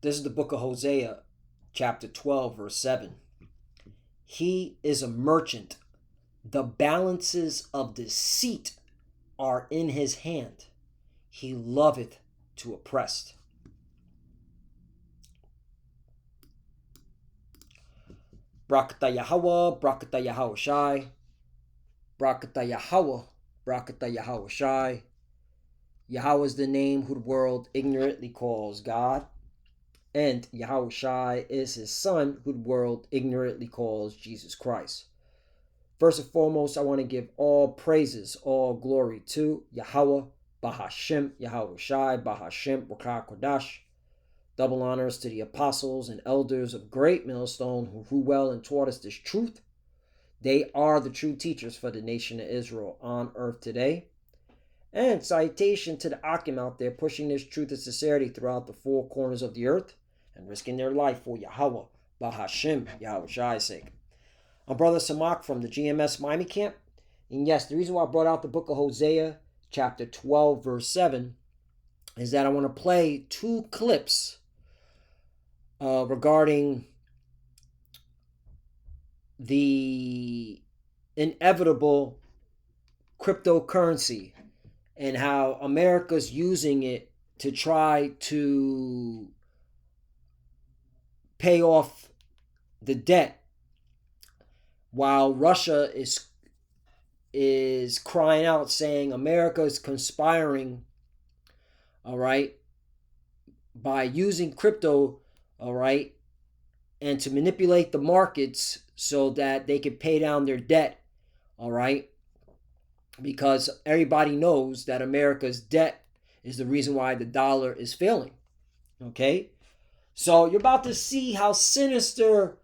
This is the book of Hosea, chapter 12, verse 7. He is a merchant. The balances of deceit are in his hand. He loveth to oppress. Brakata Yahweh, Brakata Yahweh Shai. Brakata Yahweh, Brakata Yahweh Shai. Yahweh is the name who the world ignorantly calls God. And Yahweh Shai is his son, who the world ignorantly calls Jesus Christ. First and foremost, I want to give all praises, all glory to Yahweh, Bahashem, Yahweh Shai, Bahashem, Rakah Kodash. Double honors to the apostles and elders of Great Millstone who well and taught us this truth. They are the true teachers for the nation of Israel on earth today. And citation to the Akim out there pushing this truth and sincerity throughout the four corners of the earth and risking their life for Yahweh, Bahashem, Yahweh Shai's sake. I'm Brother Samak from the GMS Miami camp. And yes, the reason why I brought out the book of Hosea, chapter 12, verse 7, is that I want to play two clips regarding the inevitable cryptocurrency and how America's using it to try to pay off the debt, while Russia is crying out saying America is conspiring, all right, by using crypto, all right, and to manipulate the markets so that they can pay down their debt, all right, because everybody knows that America's debt is the reason why the dollar is failing, okay? So you're about to see how sinister,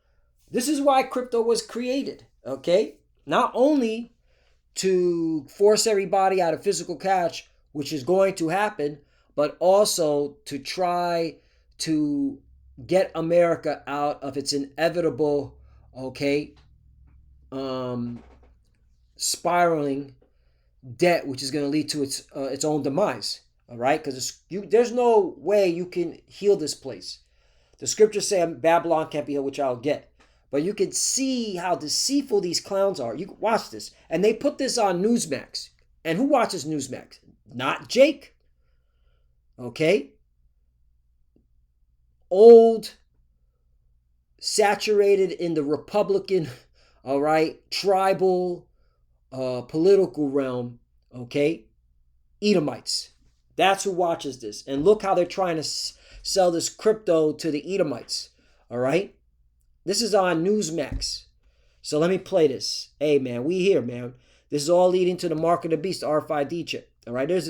this is why crypto was created, okay? Not only to force everybody out of physical cash, which is going to happen, but also to try to get America out of its inevitable, okay, spiraling debt, which is going to lead to its own demise. All right, because there's no way you can heal this place. The scriptures say Babylon can't be healed, which I'll get. But you can see how deceitful these clowns are. You can watch this, and they put this on Newsmax. And who watches Newsmax? Not Jake. Okay. Old, saturated in the Republican, all right, tribal, political realm, okay, Edomites. That's who watches this. And look how they're trying to sell this crypto to the Edomites, all right? This is on Newsmax. So let me play this. Hey, man, we here, man. This is all leading to the mark of the beast, the RFID chip, all right? This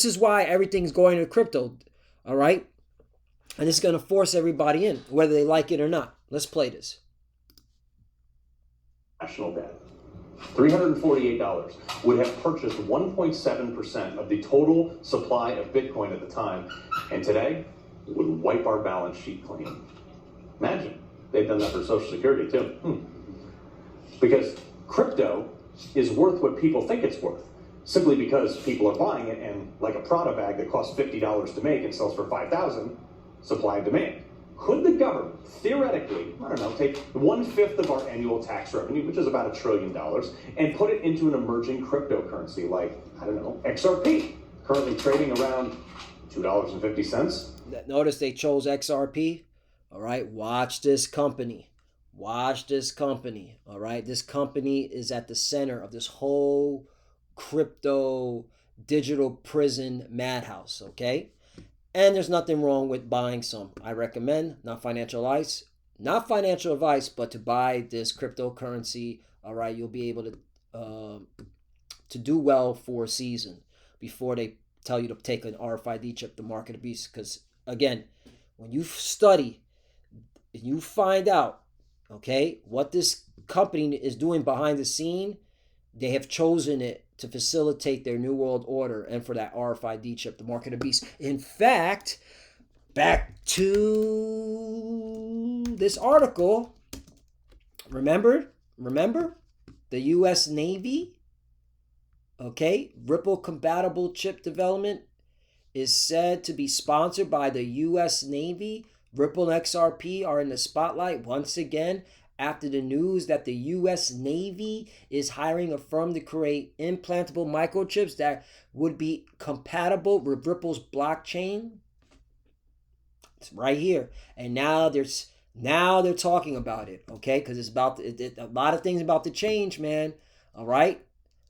is why everything's going to crypto, all right? And it's going to force everybody in, whether they like it or not. Let's play this. National debt, $348, would have purchased 1.7% of the total supply of Bitcoin at the time, and today it would wipe our balance sheet clean. Imagine, they've done that for Social Security too. Because crypto is worth what people think it's worth, simply because people are buying it, and like a Prada bag that costs $50 to make and sells for $5,000, supply and demand. Could the government theoretically, I don't know, take 1/5 of our annual tax revenue, which is about $1 trillion, and put it into an emerging cryptocurrency like, I don't know, XRP, currently trading around $2.50? Notice they chose XRP. All right, watch this company. Watch this company. All right, this company is at the center of this whole crypto digital prison madhouse, okay? And there's nothing wrong with buying some. I recommend, not financial advice, but to buy this cryptocurrency. All right, you'll be able to do well for a season before they tell you to take an RFID chip, the mark of the beast. Because again, when you study, you find out, okay, what this company is doing behind the scene. They have chosen it to facilitate their New World Order and for that RFID chip, the mark of the beast. In fact, back to this article. Remember the U.S. Navy, okay, Ripple compatible chip development is said to be sponsored by the U.S. Navy. Ripple and XRP are in the spotlight once again after the news that the U.S. Navy is hiring a firm to create implantable microchips that would be compatible with Ripple's blockchain. It's right here, and now they're talking about it, okay? Because it's about a lot of things about to change, man. All right,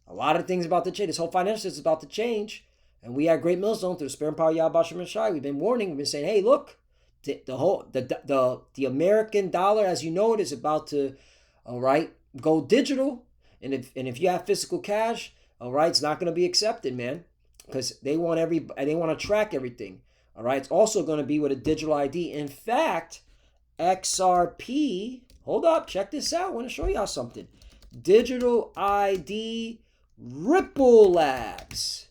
a lot of things about to change. This whole financial system is about to change, and we at Great Millstone through the Spirit and Power Yahweh and Shai, we've been warning, we've been saying, hey, look, the American dollar, as you know it, is about to, all right, go digital, and if you have physical cash, all right, it's not going to be accepted, man, because they want to track everything. All right, it's also going to be with a digital ID. In fact, XRP, hold up, check this out. I want to show y'all something. Digital ID Ripple Labs.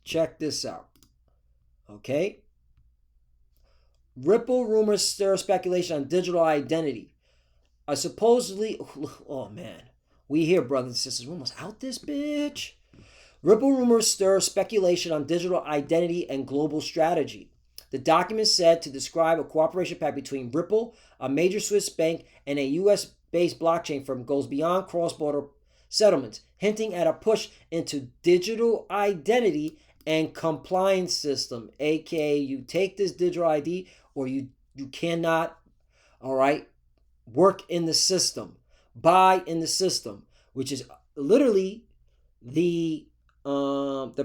Check this out. Okay. Ripple rumors stir speculation on digital identity. Supposedly, oh man, we here, brothers and sisters, we're almost out this bitch. Ripple rumors stir speculation on digital identity and global strategy. The document said to describe a cooperation pact between Ripple, a major Swiss bank, and a U.S.-based blockchain firm goes beyond cross-border settlements, hinting at a push into digital identity and compliance system, aka you take this digital ID or you cannot, all right, work in the system, buy in the system, which is literally the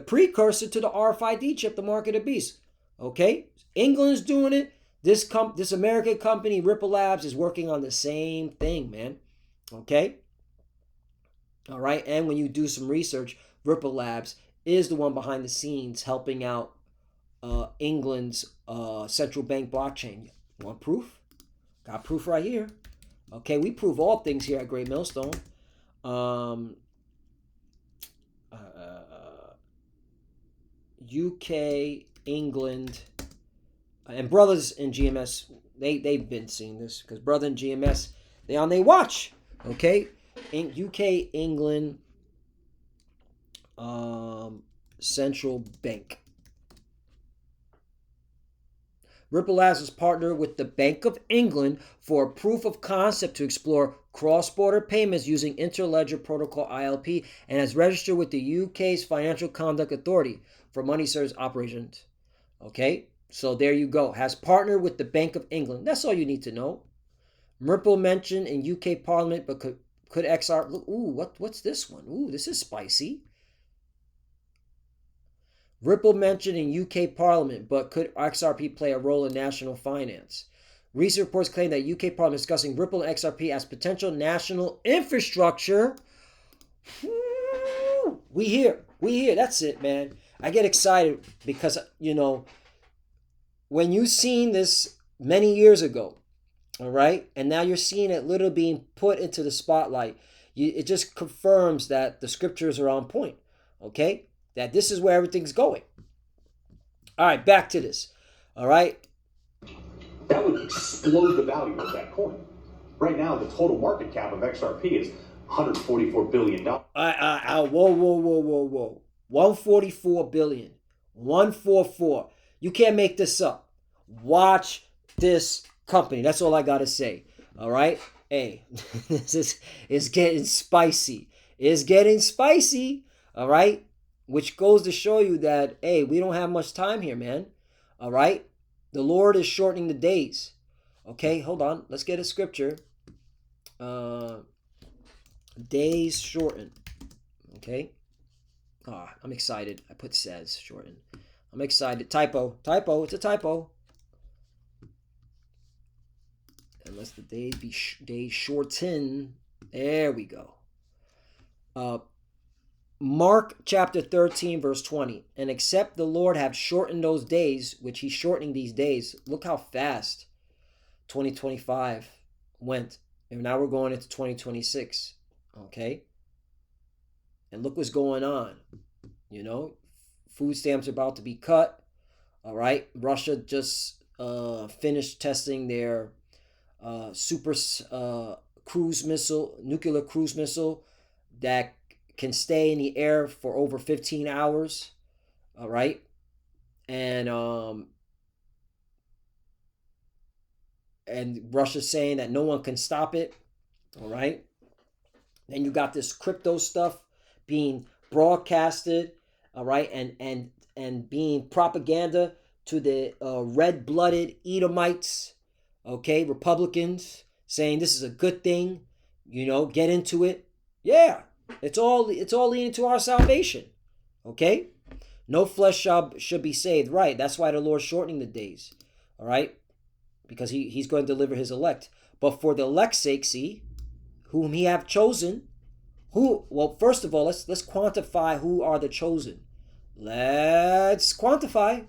precursor to the RFID chip, the mark of the beast. Okay, England's doing it. This American company, Ripple Labs, is working on the same thing, man. Okay, all right. And when you do some research, Ripple Labs is the one behind the scenes helping out England's central bank blockchain. Want proof? Got proof right here. Okay, we prove all things here at Great Millstone. UK, England, and brothers in GMS, they've been seeing this because brother in GMS, they on their watch. Okay, in UK, England, central bank. Ripple Labs has partnered with the Bank of England for a proof of concept to explore cross-border payments using Interledger Protocol ILP and has registered with the UK's Financial Conduct Authority for money service operations. Okay, so there you go. Has partnered with the Bank of England. That's all you need to know. Ripple mentioned in UK Parliament, but could XR... Ooh, what's this one? Ooh, this is spicy. Ripple mentioned in UK Parliament, but could XRP play a role in national finance? Recent reports claim that UK Parliament is discussing Ripple and XRP as potential national infrastructure. Woo! We here. That's it, man. I get excited because, you know, when you seen this many years ago, all right, and now you're seeing it literally being put into the spotlight, it just confirms that the scriptures are on point, okay? That this is where everything's going. All right, back to this. All right. That would explode the value of that coin. Right now, the total market cap of XRP is $144 billion. Whoa. 144 billion. 144. You can't make this up. Watch this company. That's all I got to say. All right. Hey, it's getting spicy. It's getting spicy. All right. Which goes to show you that, hey, we don't have much time here, man. All right? The Lord is shortening the days. Okay, hold on. Let's get a scripture. Days shorten. Okay? I'm excited. I put says shorten. I'm excited. Typo. It's a typo. Unless the days be days shorten. There we go. Mark chapter 13, verse 20. And except the Lord have shortened those days, which he's shortening these days, look how fast 2025 went. And now we're going into 2026. Okay? And look what's going on. You know, food stamps are about to be cut. All right? Russia just finished testing their super cruise missile, nuclear cruise missile that can stay in the air for over 15 hours. All right. And Russia's saying that no one can stop it. All right. Then you got this crypto stuff being broadcasted, all right, and being propaganda to the red-blooded Edomites, okay, Republicans, saying this is a good thing, get into it. Yeah, it's all leading to our salvation, okay. No flesh should be saved, right? That's why the Lord's shortening the days, all right, because he's going to deliver his elect. But for the elect's sake, see, whom he have chosen. Well, first of all, let's quantify who are the chosen. Let's quantify.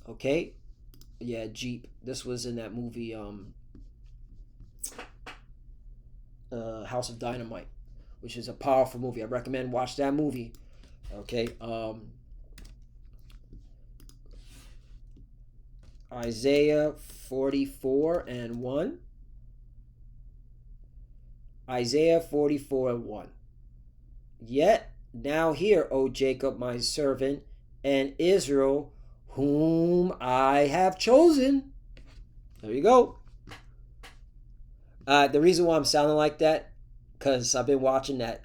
Okay. Yeah, Jeep. This was in that movie House of Dynamite, which is a powerful movie. I recommend watch that movie. Okay. Isaiah 44 and 1. Isaiah 44 and 1. Yet now hear, O Jacob, my servant, and Israel, whom I have chosen. There you go. The reason why I'm sounding like that, because I've been watching that,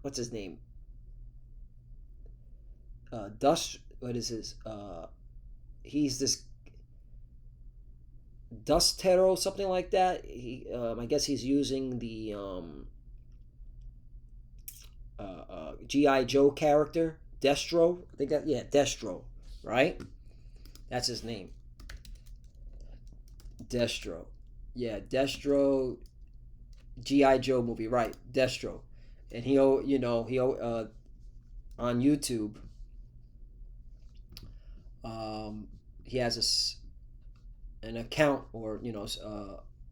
what's his name? What is his? He's this Dust Terror, something like that. I guess he's using the GI Joe character, Destro. I think Destro, right? That's his name. Destro. Yeah, Destro. GI Joe movie, right? Destro, and he on YouTube. He has an account, or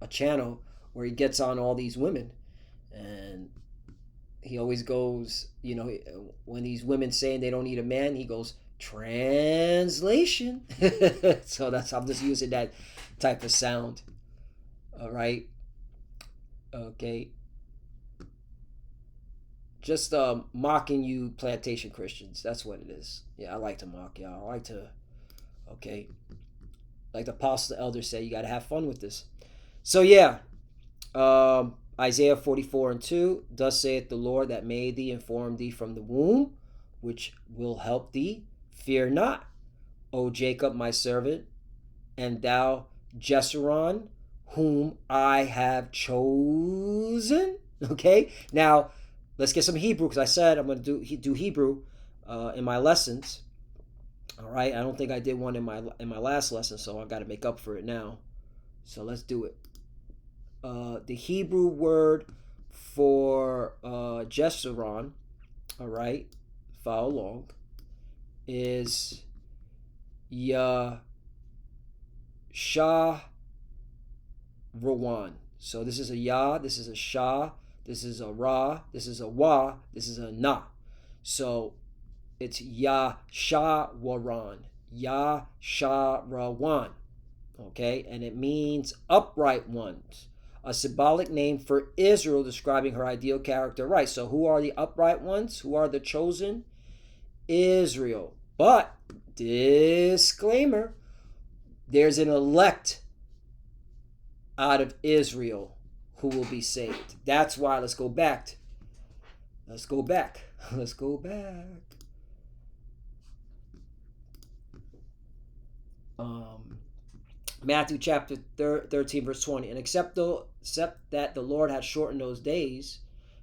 a channel where he gets on all these women, and he always goes, when these women saying they don't need a man, he goes, translation. So I'm just using that type of sound. All right. Okay. Just mocking you plantation Christians. That's what it is. Yeah, I like to mock y'all. I like to, okay, like the apostle, the elder said, you got to have fun with this. So yeah, Isaiah 44 and 2, thus saith the Lord that made thee and formed thee from the womb, which will help thee. Fear not, O Jacob, my servant, and thou, Jeshurun, whom I have chosen. Okay, now let's get some Hebrew, because I said I'm going to do Hebrew in my lessons. All right, I don't think I did one in my last lesson, so I've got to make up for it now. So let's do it. The Hebrew word for Jeshurun, all right, follow along, is Yashah Rawan. So this is a Ya, this is a Shah, this is a Ra, this is a Wa, this is a Na. So it's Yasharawan. Yasharawan. Okay, and it means upright ones. A symbolic name for Israel, describing her ideal character. Right, so who are the upright ones? Who are the chosen? Israel. But, disclaimer, there's an elect out of Israel who will be saved. That's why, let's go back. Let's go back. Matthew chapter 13 verse 20. And except that the Lord hath shortened those days,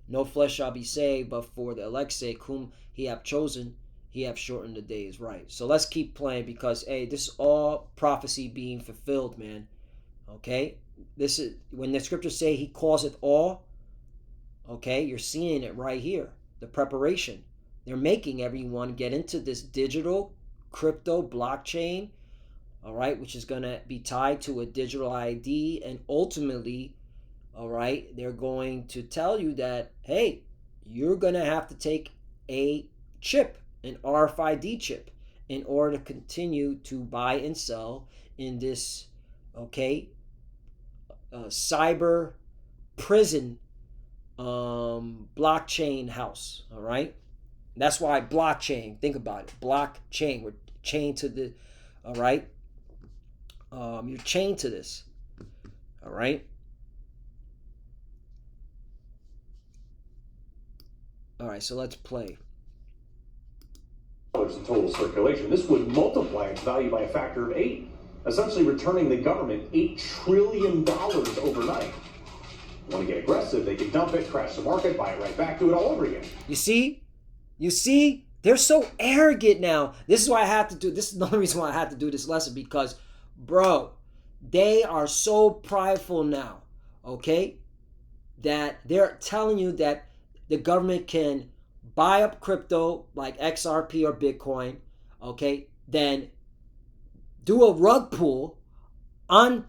no flesh shall be saved, but for the elect's sake, whom he hath chosen, he hath shortened the days. Right. So let's keep playing, because hey, this is all prophecy being fulfilled, man. Okay? This is when the scriptures say he causeth all. Okay, you're seeing it right here. The preparation. They're making everyone get into this digital crypto blockchain, all right, which is going to be tied to a digital ID, and ultimately, all right, they're going to tell you that, hey, you're going to have to take a chip, an RFID chip, in order to continue to buy and sell in this, okay, cyber prison blockchain house. All right. That's why blockchain. Think about it. Blockchain. We're chained to the. All right. You're chained to this. All right. All right. So let's play. In total circulation. This would multiply its value by a factor of 8, essentially returning the government $8 trillion overnight. Want to get aggressive, they can dump it, crash the market, buy it right back, do it all over again. You see? They're so arrogant now. This is why I have to do, this is another reason why I had to do this lesson, because, bro, they are so prideful now, okay? That they're telling you that the government can buy up crypto like XRP or Bitcoin, okay? Then do a rug pull on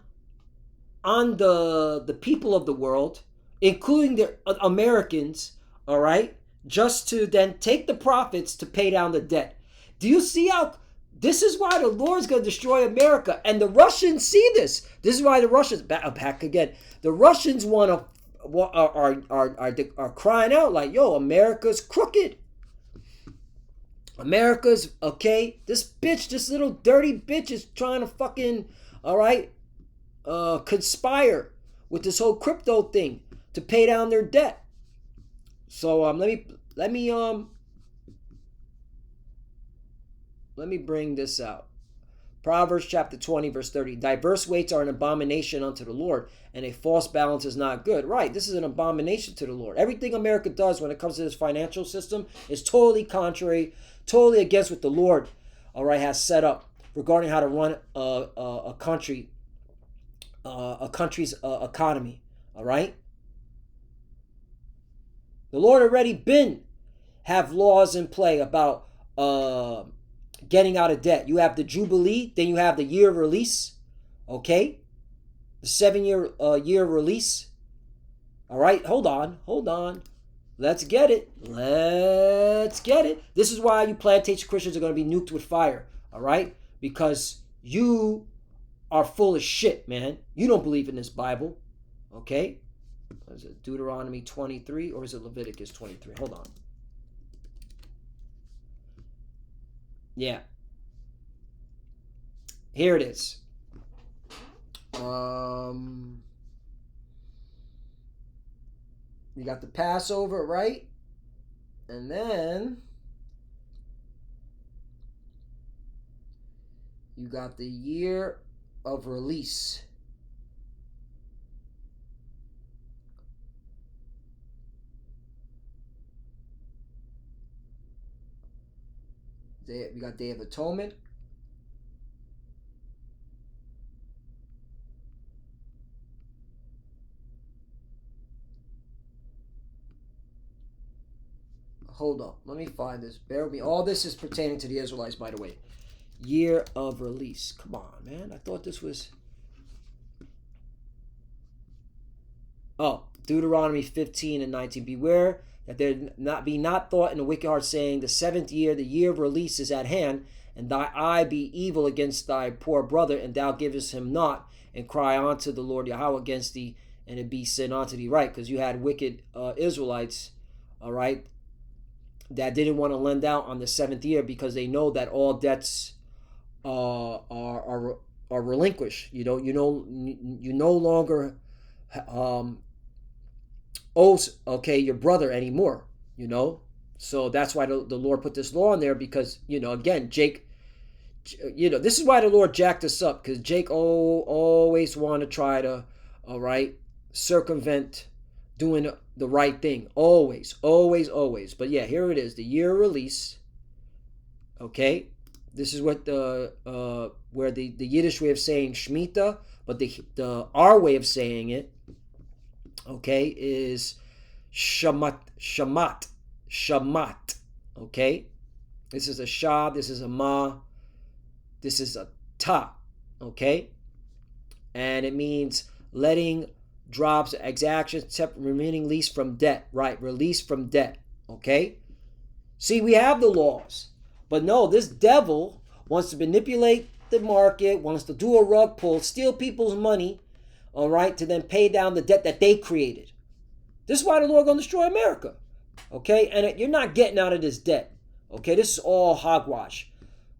the people of the world, including the Americans, all right? Just to then take the profits to pay down the debt. Do you see how this is why the Lord's going to destroy America? And the Russians see this. This is why the Russians back again. The Russians are crying out like, yo, America's crooked. America's okay. This little dirty bitch is trying to fucking, all right, conspire with this whole crypto thing to pay down their debt. So let me bring this out. Proverbs chapter 20 verse 30. Diverse weights are an abomination unto the Lord, and a false balance is not good. Right, this is an abomination to the Lord. Everything America does when it comes to this financial system is totally contrary, totally against what the Lord, all right, has set up regarding how to run a country's economy. All right. The Lord already have laws in play about getting out of debt. You have the Jubilee, then you have the year of release. Okay, the 7-year year of release. All right, hold on. Let's get it. This is why you plantation Christians are going to be nuked with fire. All right, because you are full of shit, man. You don't believe in this Bible. Okay. Is it Deuteronomy 23 or is it Leviticus 23? Hold on. Yeah. Here it is. You got the Passover, right? And then you got the year of release. We got Day of Atonement. Hold on. Let me find this. Bear with me. All this is pertaining to the Israelites, by the way. Year of release. Come on, man. I thought this was... Oh, Deuteronomy 15 and 19. Beware that there not thought in a wicked heart, saying, the 7th year, the year of release is at hand, and thy eye be evil against thy poor brother, and thou givest him not, and cry unto the Lord Yahweh against thee, and it be sin unto thee. Right, because you had wicked Israelites, all right, that didn't want to lend out on the 7th year because they know that all debts are relinquished. You no longer owes your brother anymore. So that's why the Lord put this law in there, because again, Jake, this is why the Lord jacked us up, because Jake always want to try to circumvent doing the right thing. Always. But yeah, here it is, the year of release. Okay, this is what where the Yiddish way of saying Shemitah, but our way of saying it, okay, is Shamat. Okay, this is a Shah, this is a Ma, this is a Ta. Okay, and it means letting drops, exactions, remaining release from debt. Right, release from debt. Okay, see, we have the laws, but no, this devil wants to manipulate the market, wants to do a rug pull, steal people's money, all right, to then pay down the debt that they created. This is why the Lord gonna destroy America. Okay, and you're not getting out of this debt. Okay, this is all hogwash.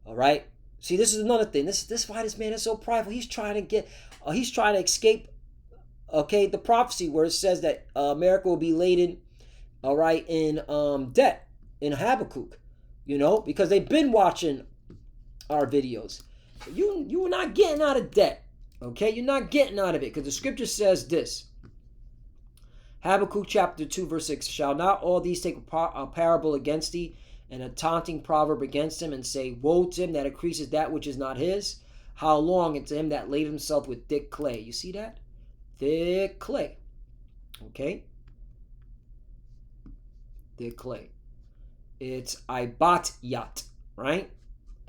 All right. See, this is another thing. This is why this man is so prideful. He's trying to escape. Okay, the prophecy where it says that America will be laden, all right, in debt in Habakkuk. You know, because they've been watching our videos. You are not getting out of debt. Okay, you're not getting out of it because the scripture says this. Habakkuk chapter 2 verse 6. Shall not all these take a parable against thee, and a taunting proverb against him, and say, woe to him that increases that which is not his? How long? And to him that laid himself with thick clay. You see that? Thick clay. Okay? Thick clay. It's ibat-yat, right?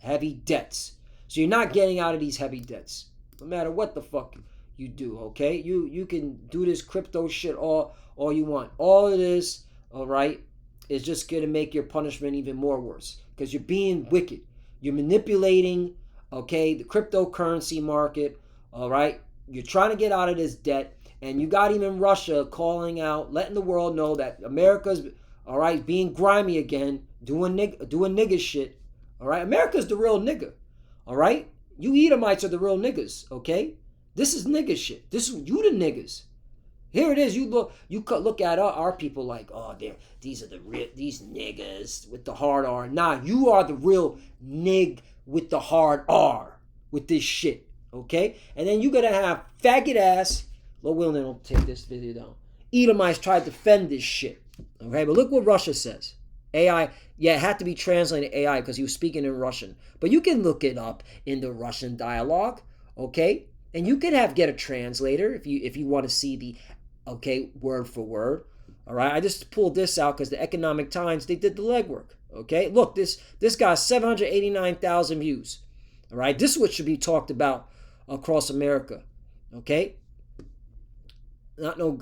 Heavy debts. So you're not getting out of these heavy debts. No matter what the fuck you do, okay? You can do this crypto shit all you want. All it is, all right, is just going to make your punishment even more worse because you're being wicked. You're manipulating, okay, the cryptocurrency market, all right? You're trying to get out of this debt, and you got even Russia calling out, letting the world know that America's, all right, being grimy again, doing nigga shit, all right? America's the real nigga, all right? You Edomites are the real niggas, okay? This is nigga shit. This is you the niggas. Here it is. You look at our people like, oh, these niggas with the hard R. Nah, you are the real nig with the hard R with this shit, okay? And then you're gonna have faggot ass. Lord willing, don't take this video down. Edomites try to defend this shit, okay? But look what Russia says. AI, yeah, it had to be translated AI because he was speaking in Russian. But you can look it up in the Russian dialogue, okay? And you can get a translator if you want to see the, okay, word for word. All right, I just pulled this out because the Economic Times, they did the legwork. Okay, look, this got 789,000 views. All right, this is what should be talked about across America. Okay, not no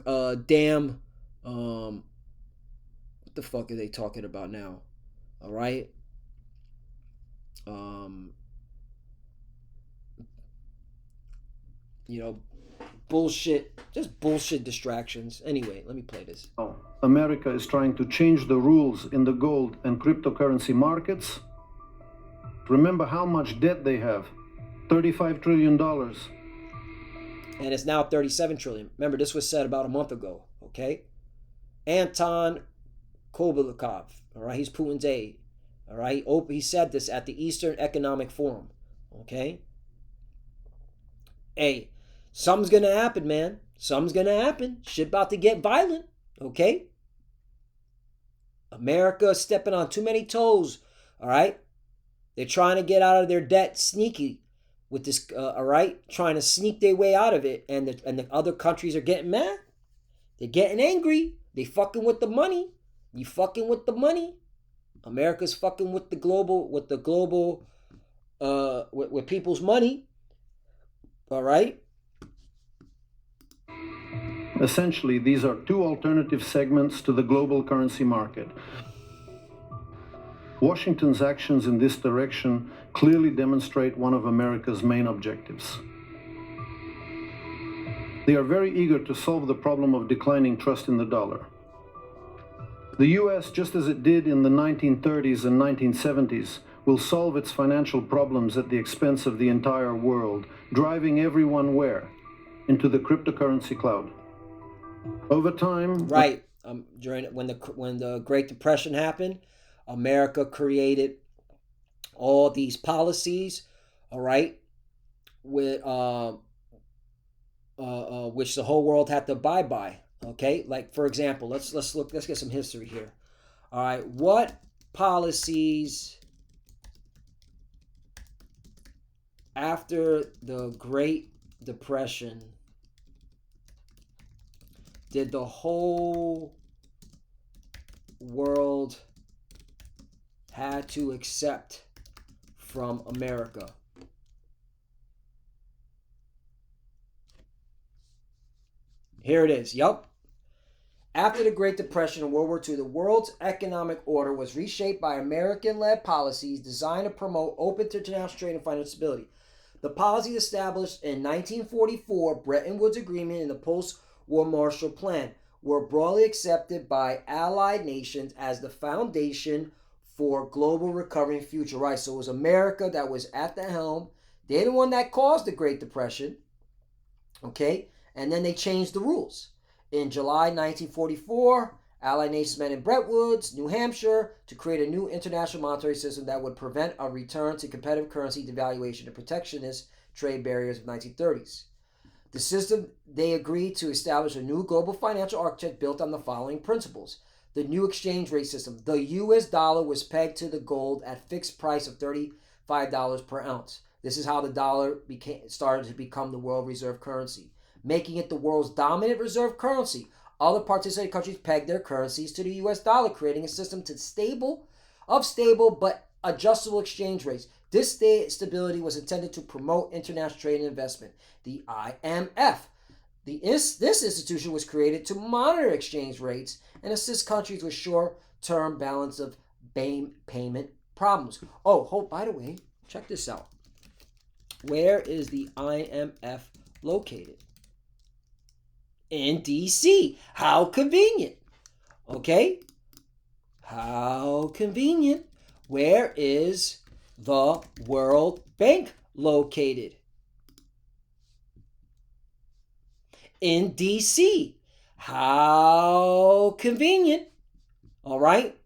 damn what the fuck are they talking about now? All right, you know, bullshit, just bullshit distractions. Anyway, let me play this. America is trying to change the rules in the gold and cryptocurrency markets. Remember how much debt they have. $35 trillion. And it's now 37 trillion. Remember, this was said about a month ago, okay? Anton Kobilikov, all right? He's Putin's aide, all right? He said this at the Eastern Economic Forum, okay? Hey, something's going to happen, man. Something's going to happen. Shit about to get violent, okay? America stepping on too many toes, all right? They're trying to get out of their debt sneaky with this, all right? Trying to sneak their way out of it, and the other countries are getting mad. They're getting angry. They fucking with the money. You fucking with the money. America's fucking with the global, with people's money, all right? Essentially, these are two alternative segments to the global currency market. Washington's actions in this direction clearly demonstrate one of America's main objectives. They are very eager to solve the problem of declining trust in the dollar. The US, just as it did in the 1930s and 1970s, will solve its financial problems at the expense of the entire world, driving everyone where? Into the cryptocurrency cloud. Over time, right? During when the Great Depression happened, America created all these policies, all right, with which the whole world had to abide by. Okay, like for example, let's get some history here. All right, what policies after the Great Depression did the whole world had to accept from America? Here it is. Yup. After the Great Depression and World War II, the world's economic order was reshaped by American-led policies designed to promote open international trade and financial stability. The policies established in 1944 Bretton Woods Agreement and the post-war Marshall Plan were broadly accepted by allied nations as the foundation for global recovery and future. Right, so it was America that was at the helm. They're the one that caused the Great Depression. Okay, and then they changed the rules. In July 1944, Allied nations met in Bretton Woods, New Hampshire, to create a new international monetary system that would prevent a return to competitive currency devaluation and protectionist trade barriers of the 1930s. The system, they agreed to establish a new global financial architecture built on the following principles. The new exchange rate system. The U.S. dollar was pegged to the gold at fixed price of $35 per ounce. This is how the dollar started to become the world reserve currency, making it the world's dominant reserve currency. Other participating countries pegged their currencies to the U.S. dollar, creating a system of stable but adjustable exchange rates. This stability was intended to promote international trade and investment. The IMF. This institution was created to monitor exchange rates and assist countries with short-term balance of payment problems. Oh, by the way, check this out. Where is the IMF located? In D.C. How convenient. Okay? How convenient. Where is the World Bank located? In D.C. How convenient. All right?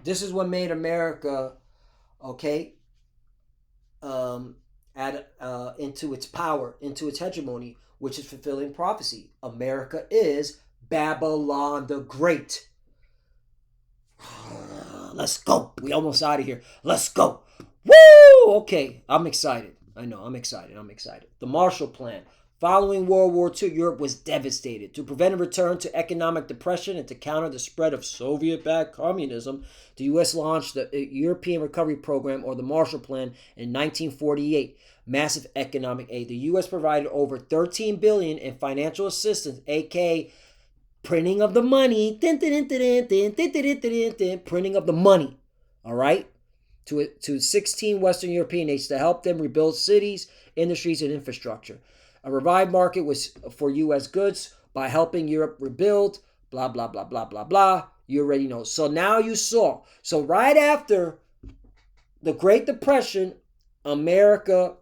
This is what made America, okay, into its power, into its hegemony, which is fulfilling prophecy. America is Babylon the Great. Let's go. We almost out of here. Let's go. Woo! Okay, I'm excited. I know, I'm excited. The Marshall Plan. Following World War II, Europe was devastated. To prevent a return to economic depression and to counter the spread of Soviet-backed communism, the U.S. launched the European Recovery Program, or the Marshall Plan, in 1948. Massive economic aid. The U.S. provided over $13 billion in financial assistance, aka printing of the money, printing of the money, all right, to 16 Western European nations to help them rebuild cities, industries, and infrastructure. A revived market was for U.S. goods by helping Europe rebuild, blah, blah, blah, blah, blah, blah. You already know. So now you saw. So right after the Great Depression, America,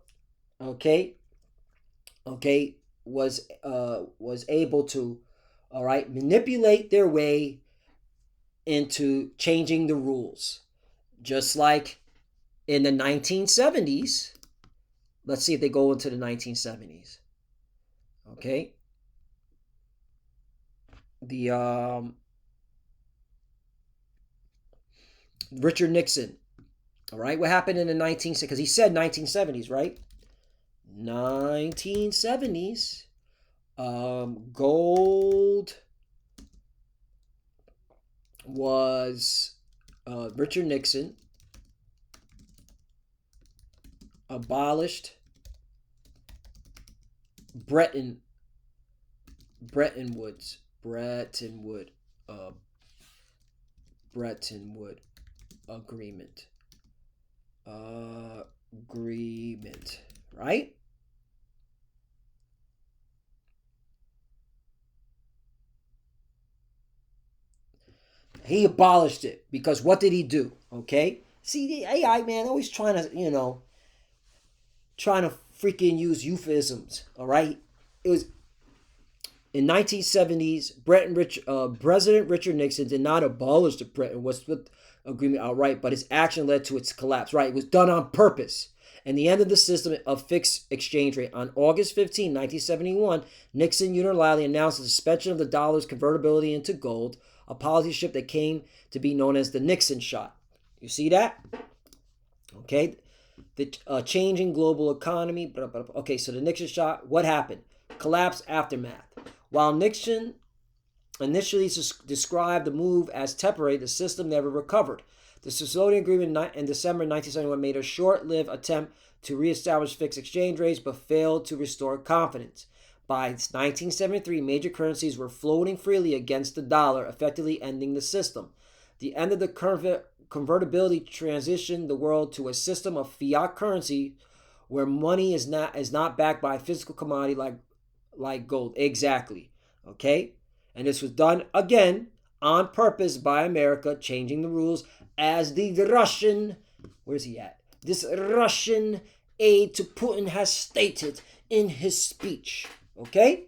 was able to, all right, manipulate their way into changing the rules. Just like in the 1970s. Let's see if they go into the 1970s. Okay. The Richard Nixon. All right. What happened in the 1970s? Because he said 1970s, right? 1970s. Gold was Richard Nixon abolished Bretton Woods agreement, right? He abolished it because what did he do? Okay, see, the AI man always trying to freaking use euphemisms. All right, it was in 1970s. President Richard Nixon did not abolish the Bretton Woods agreement outright, but his action led to its collapse. Right, it was done on purpose. And the end of the system of fixed exchange rate. On August 15, 1971, Nixon unilaterally announced the suspension of the dollar's convertibility into gold, a policy shift that came to be known as the Nixon shot. You see that? Okay. The changing global economy. Okay, so the Nixon shot, what happened? Collapse, aftermath. While Nixon initially described the move as temporary, the system never recovered. The Sicilian Agreement in December 1971 made a short-lived attempt to reestablish fixed exchange rates, but failed to restore confidence. By 1973, major currencies were floating freely against the dollar, effectively ending the system. The end of the convertibility transitioned the world to a system of fiat currency, where money is not backed by a physical commodity like gold. Exactly. Okay, And this was done, again, on purpose by America, changing the rules as the Russian, where's he at? This Russian aide to Putin has stated in his speech. Okay?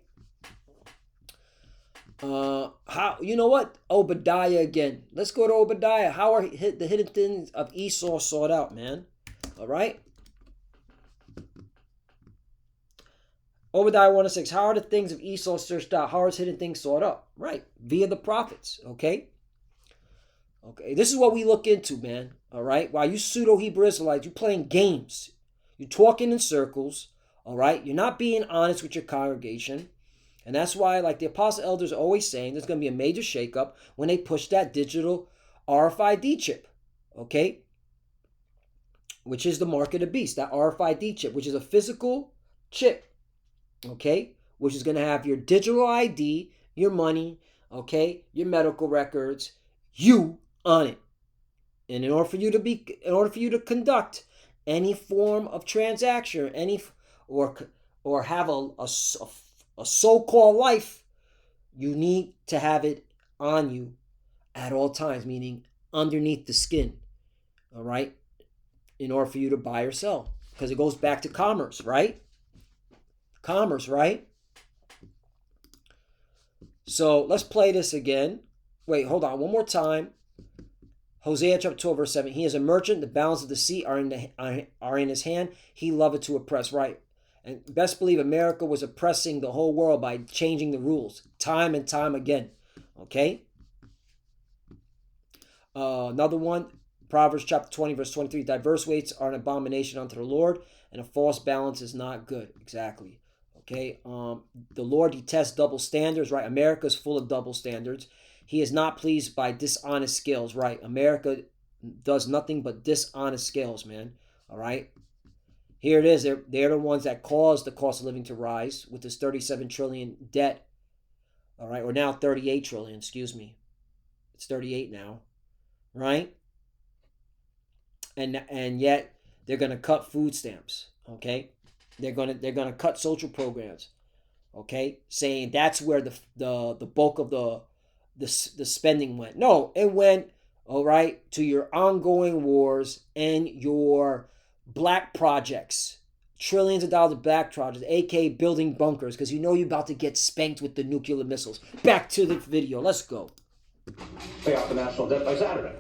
How, you know what? Obadiah again. Let's go to Obadiah. How are the hidden things of Esau sought out, man? All right? Obadiah 1:6. How are the things of Esau searched out? How are his hidden things sought up? Right. Via the prophets. Okay? Okay. This is what we look into, man. All right? While you pseudo-Hebrew Israelites, you're playing games. You're talking in circles. All right? You're not being honest with your congregation. And that's why, like the apostle elders are always saying, there's going to be a major shakeup when they push that digital RFID chip. Okay? Which is the mark of the beast. That RFID chip, which is a physical chip. Okay, which is going to have your digital ID, your money, okay, your medical records, you on it. And in order for you to conduct any form of transaction, or have a so-called life, you need to have it on you at all times, meaning underneath the skin. All right, in order for you to buy or sell, because it goes back to commerce, right? Commerce, right? So let's play this again. Wait, hold on. One more time. Hosea chapter 12, verse 7. He is a merchant. The bounds of the sea are in his hand. He loveth to oppress. Right. And best believe America was oppressing the whole world by changing the rules time and time again. Okay. Another one. Proverbs chapter 20, verse 23. Diverse weights are an abomination unto the Lord, and a false balance is not good. Exactly. Okay, the Lord detests double standards, right? America is full of double standards. He is not pleased by dishonest scales, right? America does nothing but dishonest scales, man. All right. Here it is. They're the ones that caused the cost of living to rise with this 37 trillion debt. All right, or now 38 trillion. Excuse me. It's 38 now, right? And yet they're gonna cut food stamps. Okay. They're gonna cut social programs, okay? Saying that's where the bulk of the spending went. No, it went, all right, to your ongoing wars and your black projects, trillions of dollars of black projects, aka building bunkers, because you know you're about to get spanked with the nuclear missiles. Back to the video. Let's go. Pay off the national debt by Saturday.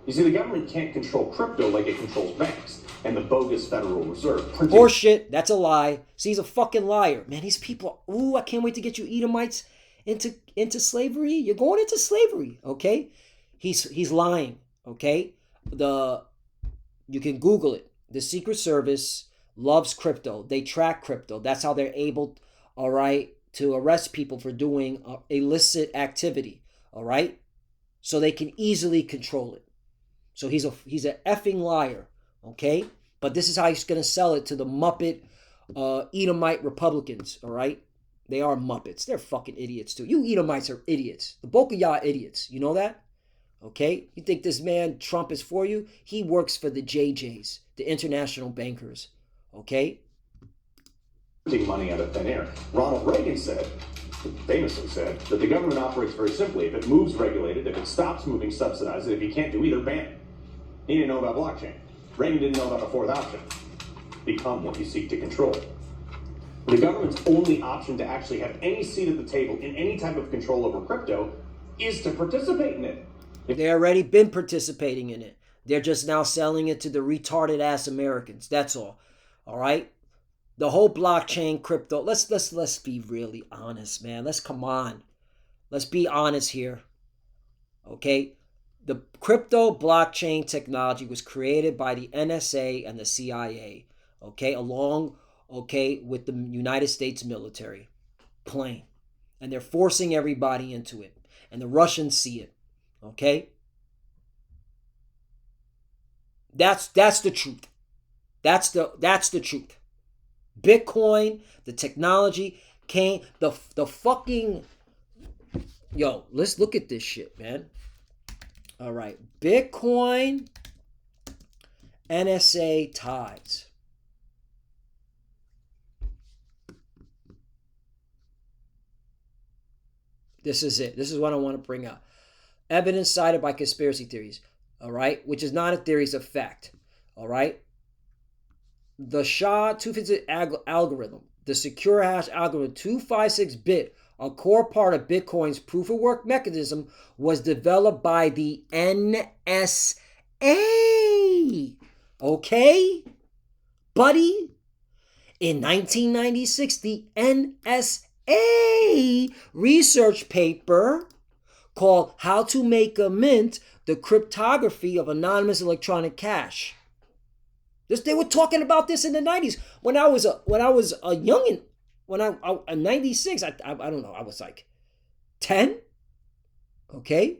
You see, the government can't control crypto like it controls banks and the bogus Federal Reserve. Horseshit. That's a lie. See, he's a fucking liar. Man, these people, ooh, I can't wait to get you Edomites into slavery. You're going into slavery, okay? He's lying, okay? You can Google it. The Secret Service loves crypto. They track crypto. That's how they're able, all right, to arrest people for doing illicit activity, all right? So they can easily control it. So he's an effing liar, okay? But this is how he's going to sell it to the Muppet Edomite Republicans, all right? They are Muppets. They're fucking idiots too. You Edomites are idiots. The bulk of y'all are idiots. You know that? Okay? You think this man Trump is for you? He works for the JJs, the international bankers, okay? Taking money out of thin air. Ronald Reagan famously said, that the government operates very simply. If it moves, regulate it. If it stops moving, subsidize it. If you can't do either, ban it. He didn't know about blockchain. Reagan didn't know about the fourth option. Become what you seek to control. The government's only option to actually have any seat at the table in any type of control over crypto is to participate in it. They already been participating in it. They're just now selling it to the retarded ass Americans. That's all. All right? The whole blockchain crypto. Let's be really honest, man. Come on. Let's be honest here. Okay? The crypto blockchain technology was created by the NSA and the CIA. Okay? Along, okay, with the United States military. Plain. And they're forcing everybody into it. And the Russians see it. Okay? That's the truth. That's the truth. Bitcoin, the technology came, the fucking, yo, let's look at this shit, man. All right. Bitcoin, NSA ties. This is it. This is what I want to bring out. Evidence cited by conspiracy theories, all right, which is not a theory, it's a fact, all right? The SHA-256 algorithm, the secure hash algorithm 256-bit, a core part of Bitcoin's proof of work mechanism, was developed by the NSA. Okay? Buddy? In 1996, the NSA research paper called How to Make a Mint, the Cryptography of Anonymous Electronic Cash. They were talking about this in the 90s. When I was a youngin', in 96, I don't know, I was like 10, okay?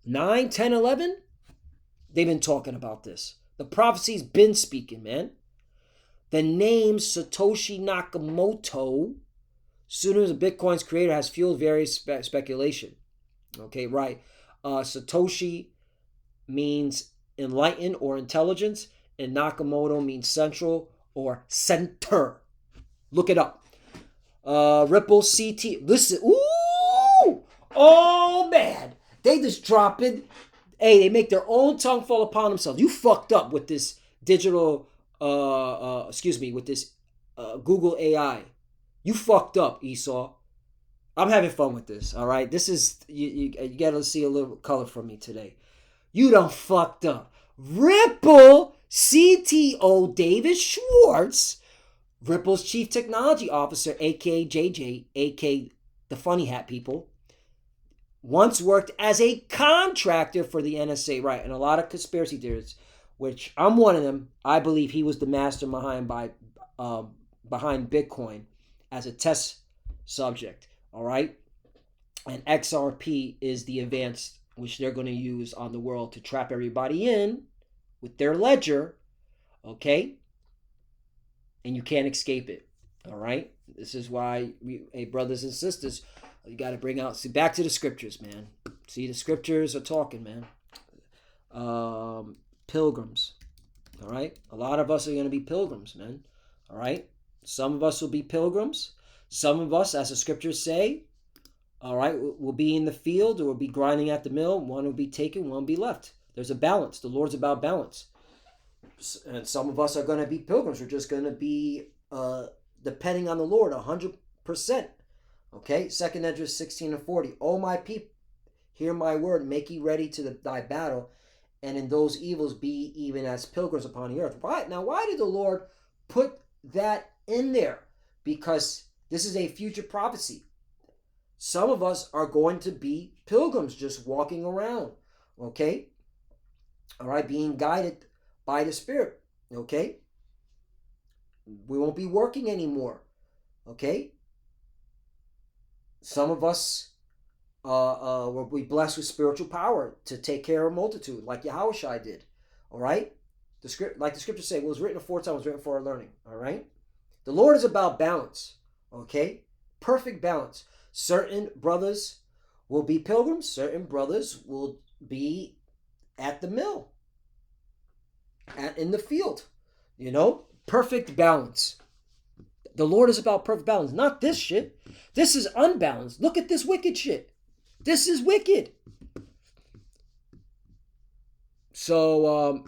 9, 10, 11. They've been talking about this. The prophecy's been speaking, man. The name Satoshi Nakamoto, pseudonym of Bitcoin's creator, has fueled various speculation. Okay, right. Satoshi means enlightened or intelligence, and Nakamoto means central or center. Look it up. Ripple CT. Listen. Ooh! Oh, man. They just drop it. Hey, they make their own tongue fall upon themselves. You fucked up with this digital, with this Google AI. You fucked up, Esau. I'm having fun with this, all right? This is, you got to see a little color from me today. You done fucked up. Ripple CTO David Schwartz, Ripple's chief technology officer, a.k.a. JJ, a.k.a. the funny hat people, once worked as a contractor for the NSA, right? And a lot of conspiracy theorists, which I'm one of them, I believe he was the mastermind behind Bitcoin as a test subject, all right? And XRP is the advanced, which they're going to use on the world to trap everybody in with their ledger, okay? And you can't escape it, all right? This is why, hey, brothers and sisters, you got to bring out, see, back to the scriptures, man. See, the scriptures are talking, man. Pilgrims, all right? A lot of us are going to be pilgrims, man, all right? Some of us will be pilgrims. Some of us, as the scriptures say, all right, will be in the field or will be grinding at the mill. One will be taken, one will be left. There's a balance. The Lord's about balance. And some of us are going to be pilgrims. We're just going to be depending on the Lord 100%. Okay, 2nd Esdras 16:40. O my people, hear my word, make ye ready to thy battle, and in those evils be even as pilgrims upon the earth. Why? Now, why did the Lord put that in there? Because this is a future prophecy. Some of us are going to be pilgrims just walking around, okay? All right, being guided by the Spirit, okay? We won't be working anymore, okay? Some of us will be blessed with spiritual power to take care of a multitude, like Yahushua did, all right? The scriptures say, what was written aforetime was written for our learning, all right? The Lord is about balance, okay? Perfect balance. Certain brothers will be pilgrims. Certain brothers will be at the mill, in the field, you know? Perfect balance. The Lord is about perfect balance, not this shit. This is unbalanced. Look at this wicked shit. This is wicked. So,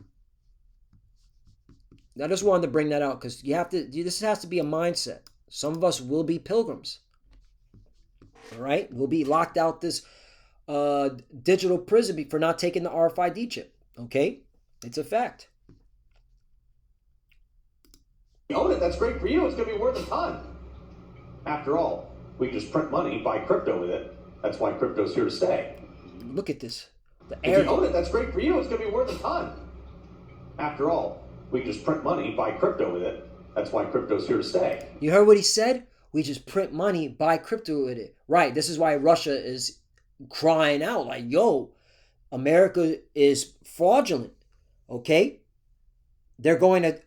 I just wanted to bring that out because this has to be a mindset. Some of us will be pilgrims. All right? We'll be locked out this digital prison for not taking the RFID chip. Okay? It's a fact. You own it, that's great for you. It's going to be worth a ton. After all, we just print money, buy crypto with it. That's why crypto's here to stay. Look at this. If you own it, that's great for you. It's going to be worth a ton. After all, we just print money, buy crypto with it. That's why crypto's here to stay. You heard what he said? We just print money, buy crypto with it. Right. This is why Russia is crying out like, yo, America is fraudulent. Okay? They're going to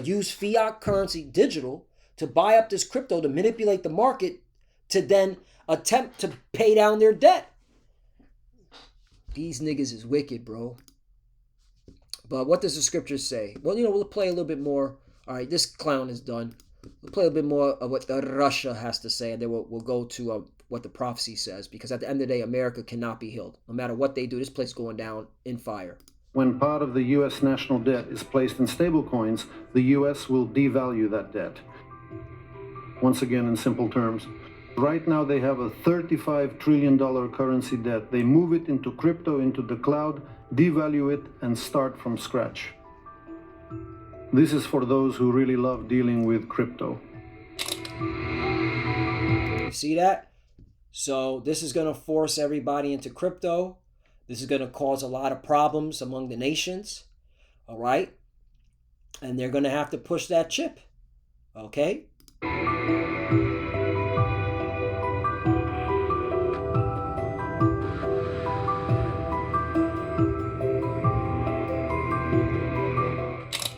use fiat currency, digital, to buy up this crypto, to manipulate the market, to then attempt to pay down their debt. These niggas is wicked, bro. But what does the scriptures say? Well, we'll play a little bit more. All right, this clown is done. We'll play a bit more of what the Russia has to say, and then we'll go to what the prophecy says, because at the end of the day, America cannot be healed. No matter what they do, this place is going down in fire. When part of the U.S. national debt is placed in stablecoins, the U.S. will devalue that debt. Once again, in simple terms, right now they have a $35 trillion currency debt. They move it into crypto, into the cloud, devalue it, and start from scratch. This is for those who really love dealing with crypto. You see that? So this is going to force everybody into crypto. This is going to cause a lot of problems among the nations. All right? And they're going to have to push that chip. Okay?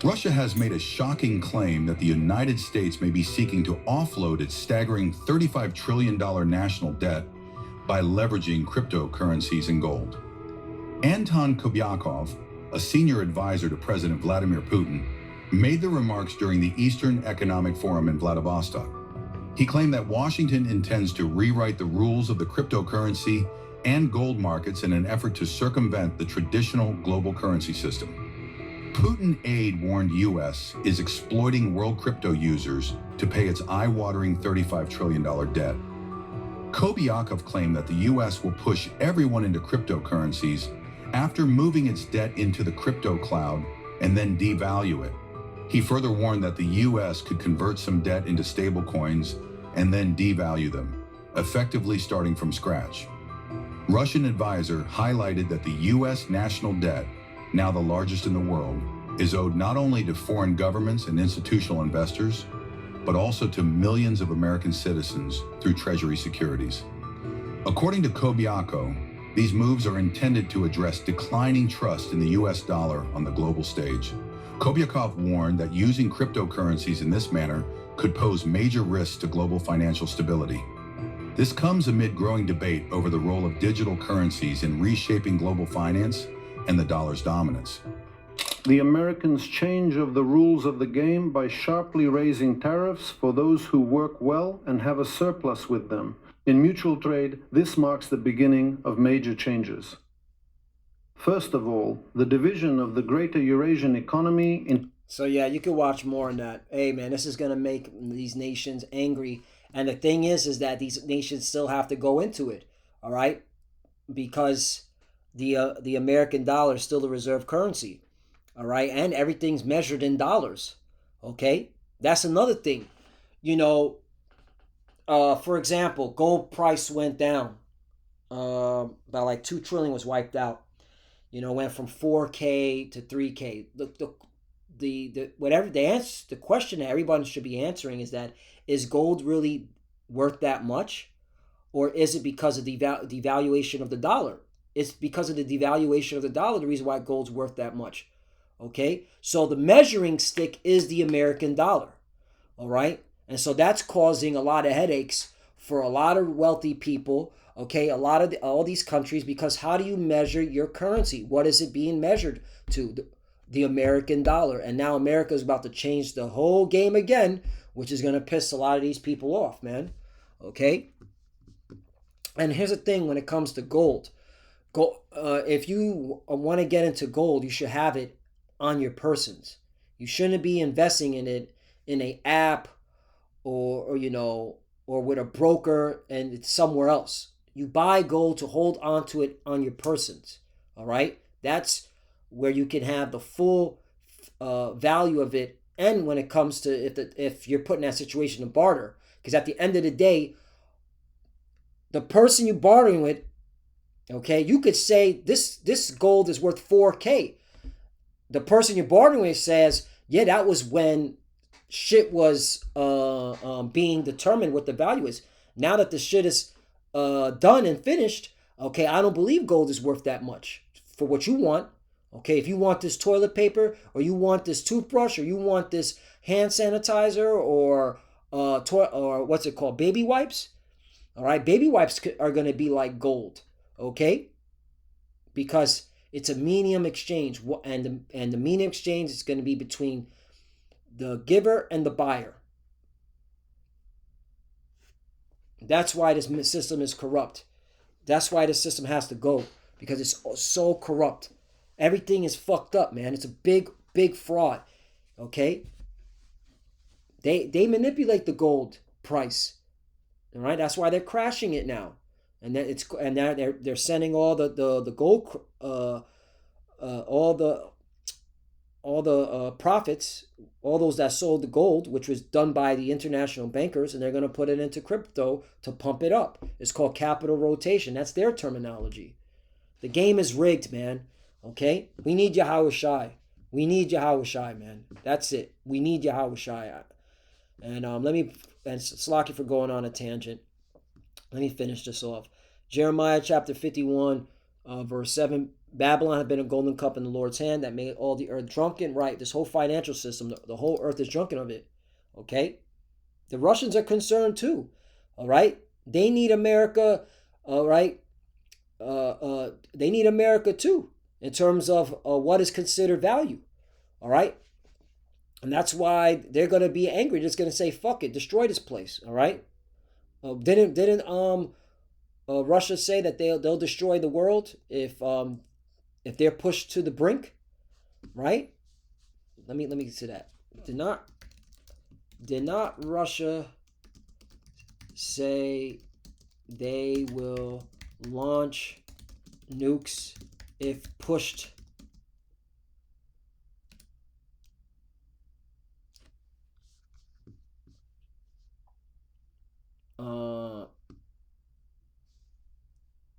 Russia has made a shocking claim that the United States may be seeking to offload its staggering $35 trillion national debt by leveraging cryptocurrencies and gold. Anton Kobyakov, a senior advisor to President Vladimir Putin, made the remarks during the Eastern Economic Forum in Vladivostok. He claimed that Washington intends to rewrite the rules of the cryptocurrency and gold markets in an effort to circumvent the traditional global currency system. Putin aide warned U.S. is exploiting world crypto users to pay its eye-watering $35 trillion debt. Kobyakov claimed that the U.S. will push everyone into cryptocurrencies after moving its debt into the crypto cloud and then devalue it. He further warned that the U.S. could convert some debt into stablecoins and then devalue them, effectively starting from scratch. Russian advisor highlighted that the U.S. national debt, now the largest in the world, is owed not only to foreign governments and institutional investors, but also to millions of American citizens through Treasury securities. According to Kobyakov, these moves are intended to address declining trust in the US dollar on the global stage. Kobyakov warned that using cryptocurrencies in this manner could pose major risks to global financial stability. This comes amid growing debate over the role of digital currencies in reshaping global finance and the dollar's dominance. The Americans' change of the rules of the game by sharply raising tariffs for those who work well and have a surplus with them. In mutual trade, this marks the beginning of major changes. First of all, the division of the greater Eurasian economy in... So yeah, you can watch more on that. Hey man, this is going to make these nations angry. And the thing is that these nations still have to go into it. All right? Because the American dollar is still the reserve currency, all right, and everything's measured in dollars. Okay, that's another thing. You know, for example, gold price went down. About like 2 trillion was wiped out. You know, went from 4K to 3K. The whatever the answer, the question that everybody should be answering is that, is gold really worth that much, or is it because of the devaluation of the dollar? It's because of the devaluation of the dollar, the reason why gold's worth that much. Okay? So the measuring stick is the American dollar. All right? And so that's causing a lot of headaches for a lot of wealthy people. Okay? A lot of all these countries, because how do you measure your currency? What is it being measured to? The American dollar. And now America is about to change the whole game again, which is going to piss a lot of these people off, man. Okay? And here's the thing when it comes to gold. If you want to get into gold, you should have it on your persons. You shouldn't be investing in it in an app or with a broker and it's somewhere else. You buy gold to hold onto it on your persons. All right? That's where you can have the full value of it. And when it comes to if you're put in that situation to barter, because at the end of the day, the person you're bartering with, okay, you could say this gold is worth 4K. The person you're bartering with says, yeah, that was when shit was being determined what the value is. Now that the shit is done and finished, okay, I don't believe gold is worth that much for what you want. Okay, if you want this toilet paper, or you want this toothbrush, or you want this hand sanitizer, or what's it called, baby wipes. All right, baby wipes are going to be like gold. Okay, because it's a medium exchange, and the medium exchange is going to be between the giver and the buyer. That's why this system is corrupt. That's why the system has to go, because it's so corrupt. Everything is fucked up, man. It's a big, big fraud. Okay? They manipulate the gold price. All right? That's why they're crashing it now. And then now they're sending all the gold all the profits, all those that sold the gold, which was done by the international bankers, and they're going to put it into crypto to pump it up. It's called capital rotation. That's their terminology. The game is rigged, man. Okay? We need Yahweh Shai. We need Yahweh Shai, man. That's it. We need Yahweh Shai. And and Slaki for going on a tangent. Let me finish this off. Jeremiah chapter 51, verse 7. Babylon had been a golden cup in the Lord's hand that made all the earth drunken. Right, this whole financial system, the whole earth is drunken of it. Okay? The Russians are concerned too. All right? They need America. All right? They need America too in terms of what is considered value. All right? And that's why they're going to be angry. They're just going to say, fuck it, destroy this place. All right? Didn't Russia say that they'll destroy the world if they're pushed to the brink, right? Let me get to that. Did not Russia say they will launch nukes if pushed?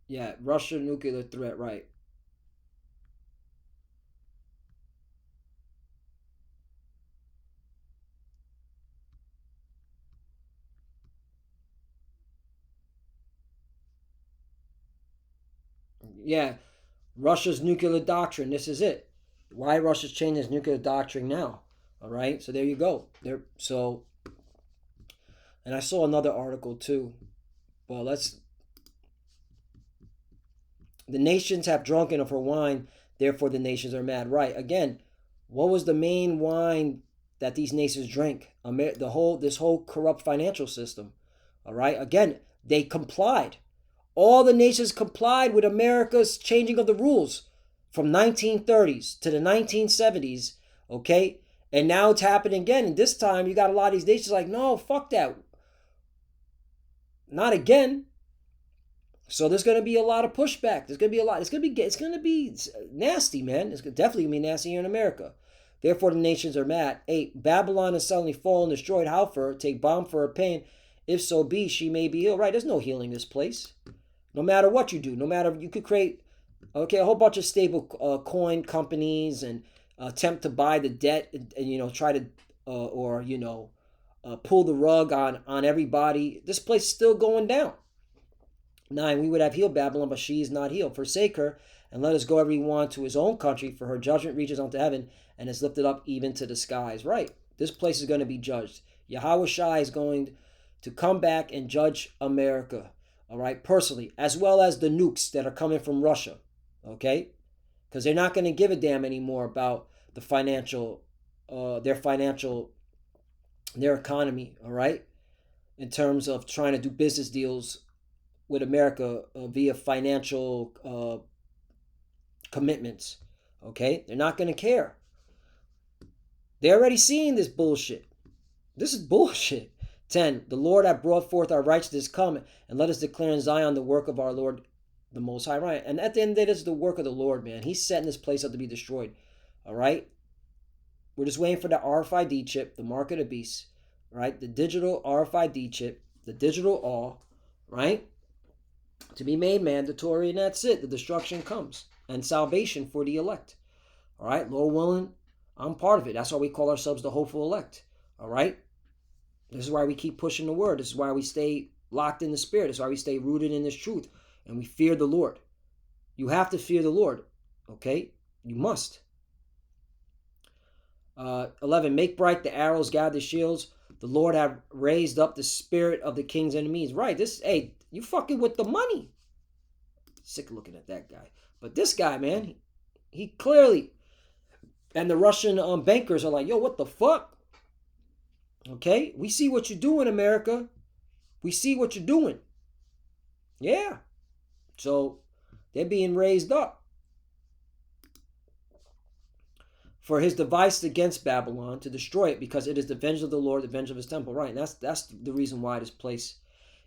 Yeah, Russia nuclear threat, right? Yeah, Russia's nuclear doctrine. This is it. Why Russia's changing its nuclear doctrine now? All right, so there you go. And I saw another article too. Well, the nations have drunken of her wine, therefore the nations are mad. Right. Again, what was the main wine that these nations drank? This whole corrupt financial system. All right. Again, they complied. All the nations complied with America's changing of the rules from 1930s to the 1970s. Okay. And now it's happening again. And this time you got a lot of these nations like, no, fuck that. Not again. So there's going to be a lot of pushback. There's going to be a lot. It's going to be nasty, man. It's definitely going to be nasty here in America. Therefore, the nations are mad. 8. Babylon is suddenly fallen, destroyed. How for her? Take balm for her pain. If so be, she may be healed. Right? There's no healing this place. No matter what you do. No matter, you could create, a whole bunch of stable coin companies and attempt to buy the debt and try to, pull the rug on everybody. This place is still going down. 9. We would have healed Babylon, but she is not healed. Forsake her, and let us go every one to his own country, for her judgment reaches unto heaven, and is lifted up even to the skies. Right. This place is going to be judged. Yahweh Shai is going to come back and judge America. All right, personally, as well as the nukes that are coming from Russia. Okay? Because they're not going to give a damn anymore about the their economy. All right? In terms of trying to do business deals with America via financial commitments. Okay? They're not going to care. They're already seeing this bullshit. This is bullshit. 10. The Lord hath brought forth our righteousness, come, and let us declare in Zion the work of our Lord, the Most High. Right? And at the end of the day, this is the work of the Lord, man. He's setting this place up to be destroyed. All right? We're just waiting for the RFID chip, the mark of the beast, right? The digital RFID chip, the digital all, right? To be made mandatory, and that's it. The destruction comes. And salvation for the elect. All right? Lord willing, I'm part of it. That's why we call ourselves the hopeful elect. All right? This is why we keep pushing the word. This is why we stay locked in the spirit. This is why we stay rooted in this truth. And we fear the Lord. You have to fear the Lord. Okay? You must. 11. Make bright the arrows, gather the shields. The Lord have raised up the spirit of the king's enemies. Right. You fucking with the money. Sick of looking at that guy. But this guy, man, he clearly... And the Russian bankers are like, yo, what the fuck? Okay? We see what you do in America. We see what you're doing. Yeah. So they're being raised up. For his device against Babylon to destroy it, because it is the vengeance of the Lord, the vengeance of his temple. Right. And that's the reason why this place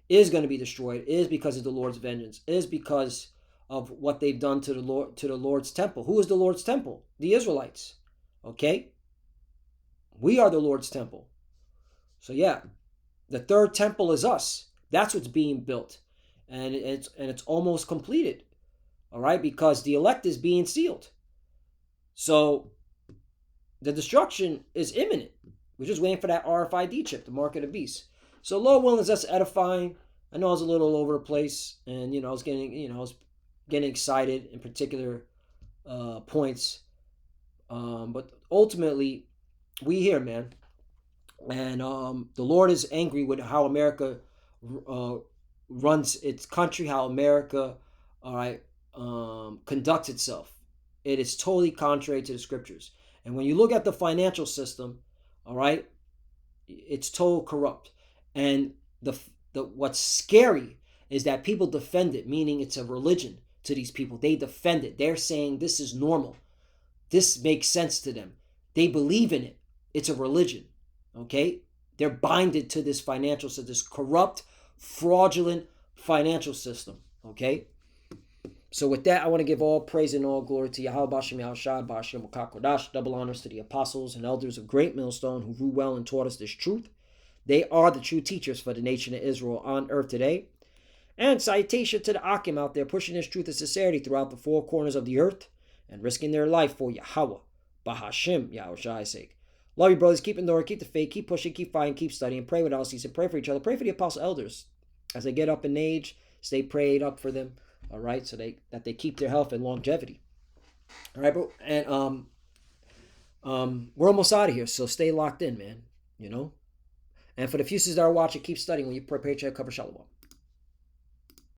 is going to be destroyed, is because of the Lord's vengeance, is because of what they've done to the Lord's temple. Who is the Lord's temple? The Israelites. Okay? We are the Lord's temple. So yeah, the third temple is us. That's what's being built. And it's almost completed. All right? Because the elect is being sealed. So the destruction is imminent. We're just waiting for that RFID chip, the mark of the beast. So Lord willing, that's edifying. I know I was a little all over the place, and I was getting excited in particular points. But ultimately, we here, man. And the Lord is angry with how America runs its country, how America, all right, conducts itself. It is totally contrary to the scriptures. And when you look at the financial system, all right, it's total corrupt. And the what's scary is that people defend it, meaning it's a religion to these people. They defend it. They're saying this is normal. This makes sense to them. They believe in it. It's a religion. Okay? They're binded to this financial system, this corrupt, fraudulent financial system. Okay? So with that, I want to give all praise and all glory to Yahweh Bashem Yahushua Bashem Kodash. Double honors to the apostles and elders of Great Millstone who grew well and taught us this truth. They are the true teachers for the nation of Israel on earth today. And salutation to the Akim out there pushing this truth and sincerity throughout the four corners of the earth and risking their life for Yahweh, Bahashim, Yahushua's sake. Love you, brothers. Keep enduring, keep the faith, keep pushing, keep fighting, keep studying. Pray without ceasing. Pray for each other. Pray for the apostle elders as they get up in age. Stay prayed up for them, all right, so that they keep their health and longevity. All right, bro. And we're almost out of here, so stay locked in, man. And for the few that are watching, keep studying when you prepare to cover Shalom.